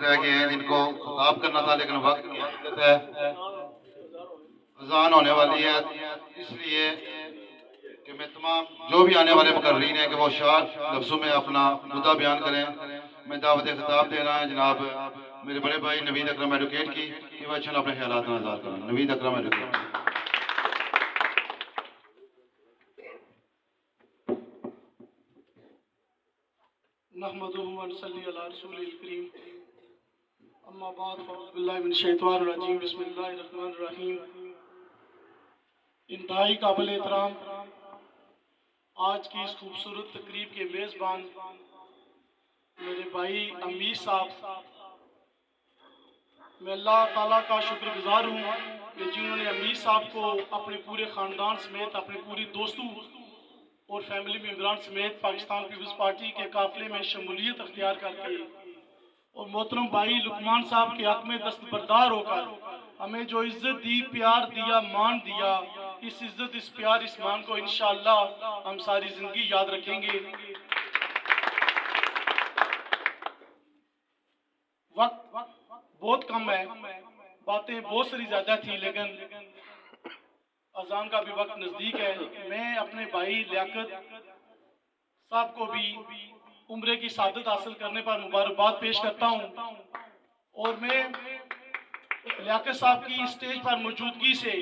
رہ گئے ہیں جن کو خطاب کرنا تھا لیکن وقت کی حقیقت ہے، اذان ہونے والی ہے، اس لیے کہ میں تمام جو بھی آنے والے مقررین ہیں کہ وہ شارٹ لفظوں میں اپنا مدعا بیان کریں۔ میں دعوت خطاب دے رہا ہے جناب میرے بڑے بھائی نوید اکرم ایڈوکیٹ کی کہ وہ اچھا اپنے خیالات نظر کریں۔ نوید اکرم ایڈوکیٹ۔ نحمدہ و نصلی علی رسول الکریم، اما بعد فاعوذ باللہ من الشیطان الرجیم، بسم اللہ الرحمن الرحیم۔ انتہائی قابل احترام آج کی اس خوبصورت تقریب کے میزبان میرے بھائی امیر صاحب، میں اللہ تعالیٰ کا شکر گزار ہوں کہ جنہوں نے امیر صاحب کو اپنے پورے خاندان سمیت، اپنے پوری دوستوں اور فیملی ممبران سمیت پاکستان پیپلز پارٹی کے قافلے میں شمولیت اختیار کر کے اور محترم بھائی لقمان صاحب کے حق میں دستبردار ہو کر ہمیں جو عزت دی، پیار دیا، مان دیا، اس عزت، اس پیار، اس مان کو انشاءاللہ ہم ساری زندگی یاد رکھیں گے۔ وقت بہت کم ہے، باتیں بہت ساری زیادہ تھی، لیکن اذان کا بھی وقت نزدیک ہے۔ میں اپنے بھائی لیاقت صاحب کو بھی عمرے کی سعادت حاصل کرنے پر مبارکباد پیش کرتا ہوں، اور میں لیاقت صاحب کی اسٹیج پر موجودگی سے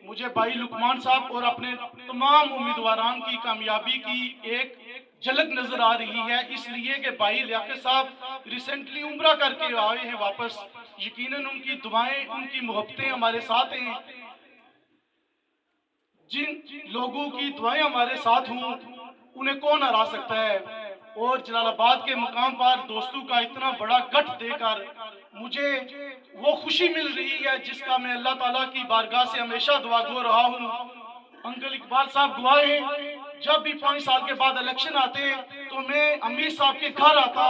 مجھے بھائی لقمان صاحب اور اپنے تمام امیدواران کی کامیابی کی ایک جھلک نظر آ رہی ہے، اس لیے کہ بھائی لیاقت صاحب ریسنٹلی عمرہ کر کے آئے ہیں واپس۔ یقیناً ان کی دعائیں، ان کی محبتیں ہمارے ساتھ ہیں۔ جن لوگوں کی دعائیں ہمارے ساتھ ہوں انہیں کون ہرا سکتا ہے؟ اور جلال آباد کے مقام پر دوستوں کا اتنا بڑا گٹھ دے کر مجھے وہ خوشی مل رہی ہے جس کا میں اللہ تعالیٰ کی بارگاہ سے ہمیشہ دعا گو رہا ہوں۔ انکل اقبال صاحب گواہ ہیں، جب بھی 5 سال کے بعد الیکشن آتے تو میں امیر صاحب کے گھر آتا،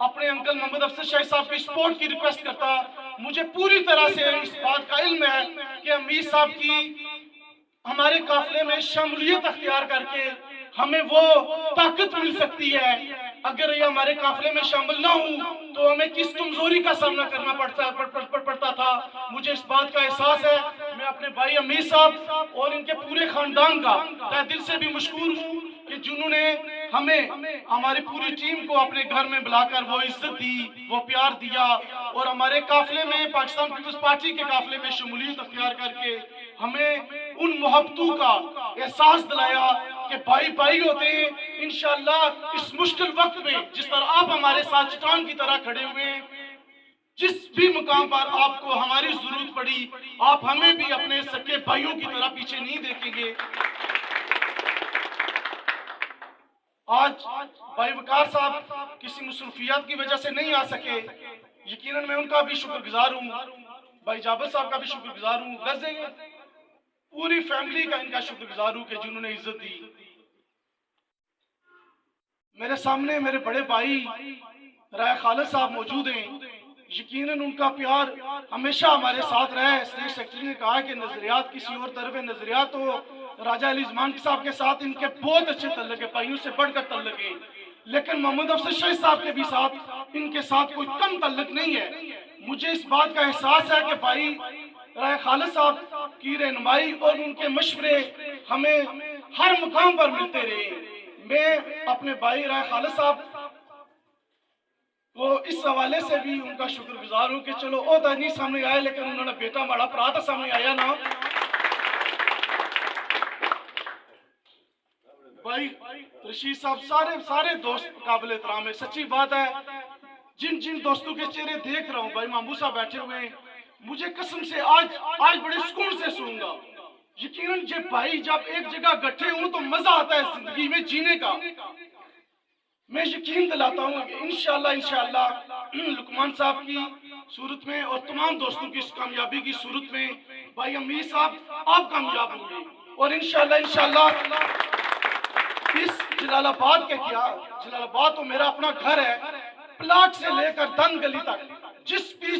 اپنے انکل محمد افضل شاہی صاحب کی سپورٹ کی ریکویسٹ کرتا۔ مجھے پوری طرح سے اس بات کا علم ہے کہ امیر صاحب کی ہمارے قافلے میں شمولیت اختیار کر کے ہمیں وہ طاقت مل سکتی ہے۔ اگر یہ ہمارے قافلے میں شامل نہ ہوں تو ہمیں کس کمزوری کا سامنا کرنا پڑتا تھا۔ مجھے اس بات کا احساس ہے۔ میں اپنے بھائی امیر صاحب اور ان کے پورے خاندان کا تہ دل سے بھی مشکور ہوں کہ جنہوں نے ہمیں، ہماری پوری ٹیم کو اپنے گھر میں بلا کر وہ عزت دی، وہ پیار دیا، اور ہمارے قافلے میں، پاکستان پیپلز پارٹی کے قافلے میں شمولیت اختیار کر کے ہمیں ان محبتوں کا احساس دلایا کہ بھائی بھائی ہوتے ہیں۔ انشاءاللہ اس مشکل وقت میں جس طرح آپ ہمارے ساتھ چٹان کی طرح کھڑے ہوئے ہیں، جس بھی مقام پر آپ کو ہماری ضرورت پڑی آپ ہمیں بھی اپنے سکے بھائیوں کی طرح پیچھے نہیں دیکھیں گے۔ آج بھائی وقار صاحب کسی مصروفیات کی وجہ سے نہیں آ سکے، یقیناً میں ان کا بھی شکر گزار ہوں، بھائی جابر صاحب کا بھی شکر گزار ہوں، غزے پوری فیملی کا ان کا شکر گزار ہوں کہ جنہوں نے عزت دی۔ میرے سامنے میرے بڑے بھائی رائے خالد صاحب موجود ہیں، یقیناً ان کا پیار ہمیشہ ہمارے ساتھ رہا ہے۔ اسٹیٹ سیکرٹری نے کہا کہ نظریات کسی اور طرف نظریات ہو، راجہ علی زمان صاحب کے ساتھ ان کے بہت اچھے تعلق ہیں، بھائیوں سے بڑھ کر تعلق ہیں، لیکن محمد افضل شاہی صاحب کے بھی ساتھ ان کے ساتھ کوئی کم تعلق نہیں ہے۔ مجھے اس بات کا احساس ہے کہ بھائی رائے خالد صاحب کی رہنمائی اور ان کے مشورے ہمیں ہر مقام پر ملتے رہے۔ میں اپنے بھائی رائے خالد صاحب کو اس حوالے سے بھی ان کا شکر گزار ہوں کہ چلو عہدہ نہیں سامنے آئے لیکن انہوں نے بیٹا ماڑا پرا تو سامنے آیا نا۔ بھائی رشید صاحب سارے دوست قابل احترام ہے، سچی بات ہے۔ جن دوستوں کے چہرے دیکھ رہا ہوں، بھائی محمود صاحب بیٹھے ہوئے ہیں، مجھے قسم سے آج بڑے سکون سے سوں گا۔ یقیناً جب بھائی جب ایک جگہ گٹھے ہوں تو مزہ آتا ہے زندگی میں جینے کا۔ میں یقین دلاتا ہوں کہ انشاءاللہ لقمان صاحب کی صورت میں اور تمام دوستوں کی اس کامیابی کی صورت میں بھائی امیر صاحب آپ کامیاب ہوں گے، اور انشاءاللہ اس جلال آباد کے کیا، جلال آباد تو میرا اپنا گھر ہے، پلاٹ سے لے کر دن گلی تک جس بھی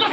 10